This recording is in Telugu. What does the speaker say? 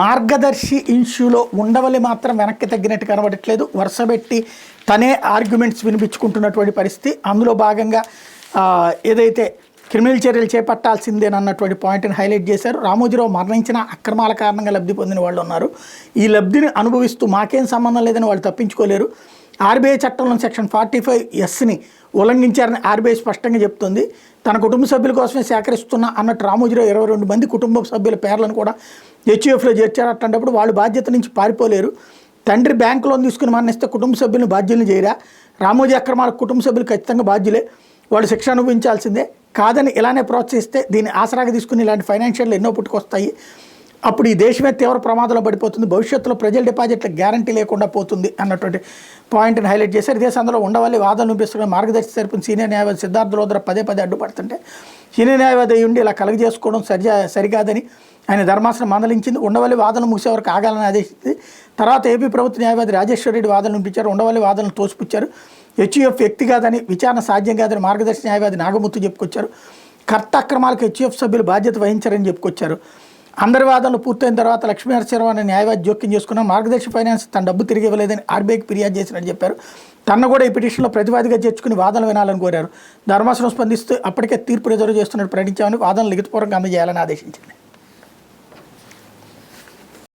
మార్గదర్శి ఇష్యూలో ఉండవల్లి మాత్రం వెనక్కి తగ్గినట్టు కనబడట్లేదు. వరుసపెట్టి తనే ఆర్గ్యుమెంట్స్ వినిపించుకుంటున్నటువంటి పరిస్థితి. అందులో భాగంగా ఏదైతే క్రిమినల్ చర్యలు చేపట్టాల్సిందేనన్నటువంటి పాయింట్ని హైలైట్ చేశారు. రామోజీరావు మరణించిన అక్రమాల కారణంగా లబ్ధి పొందిన వాళ్ళు ఉన్నారు. ఈ లబ్ధిని అనుభవిస్తూ మాకేం సంబంధం లేదని వాళ్ళు తప్పించుకోలేరు. ఆర్బీఐ చట్టంలో సెక్షన్ 45(s)ని ఉల్లంఘించారని ఆర్బీఐ స్పష్టంగా చెప్తుంది. తన కుటుంబ సభ్యుల కోసమే సేకరిస్తున్నా అన్నట్టు రామోజీరావు 22 మంది కుటుంబ సభ్యుల పేర్లను కూడా హెచ్యూఎఫ్లో చేర్చారు. అట్లాంటప్పుడు వాళ్ళు బాధ్యత నుంచి పారిపోలేరు. తండ్రి బ్యాంకు లోన్ తీసుకుని మరణిస్తే కుటుంబ సభ్యులను బాధ్యులను చేయరా? రామోజీ అక్రమాలకు కుటుంబ సభ్యులు ఖచ్చితంగా బాధ్యులే, వాళ్ళు శిక్ష అనుభవించాల్సిందే. కాదని ఇలానే ప్రోత్సహిస్తే దీన్ని ఆసరాగా తీసుకుని ఇలాంటి ఫైనాన్షియల్ ఎన్నో పుట్టుకొస్తాయి. అప్పుడు ఈ దేశమే తీవ్ర ప్రమాదంలో పడిపోతుంది, భవిష్యత్తులో ప్రజల డిపాజిట్ల గ్యారంటీ లేకుండా పోతుంది అన్నటువంటి పాయింట్ని హైలైట్ చేశారు. ఇదే సందర్భంలో ఉండవల్లి వాదనలు వినిపిస్తున్న మార్గదర్శి తరపున సీనియర్ న్యాయవాది సిద్ధార్థ లోద్రా పదే అడ్డుపడుతుంటే సీనియర్ న్యాయవాది ఉండి ఇలా కలగజేసుకోవడం సరికాదని ఆయన ధర్మాసనం మందలించింది. ఉండవల్లి వాదనలు ముగిసే వరకు ఆగాలని ఆదేశించింది. తర్వాత ఏపీ ప్రభుత్వ న్యాయవాది రాజేశ్వర రెడ్డి వాదనలు వినిపించారు. ఉండవల్లి వాదనలు తోసిపుచ్చారు. హెచ్యూఎఫ్ వ్యక్తి కాదని, విచారణ సాధ్యం కాదని మార్గదర్శి న్యాయవాది నాగమూర్తి చెప్పుకొచ్చారు. కర్త అక్రమాలకు హెచ్యూఎఫ్ సభ్యులు బాధ్యత వహించారని చెప్పుకొచ్చారు. అందరి వాదనలు పూర్తయిన తర్వాత లక్ష్మీనరసింహరావు అనే న్యాయవాది జోక్యం చేసుకున్న మార్గదర్శి ఫైనాన్స్ తన డబ్బు తిరిగి ఇవ్వలేదని ఆర్బీఐకి ఫిర్యాదు చేసినట్టు చెప్పారు. తన కూడా ఈ పిటిషన్లో ప్రతివాదిగా చేర్చుకుని వాదనలు వినాలని కోరారు. ధర్మాసనం స్పందిస్తూ అప్పటికే తీర్పు రిజర్వ్ చేస్తున్నట్టు ప్రకటించామని వాదనలు లిఖితపూర్వకంగా అందజేయాలని ఆదేశించింది.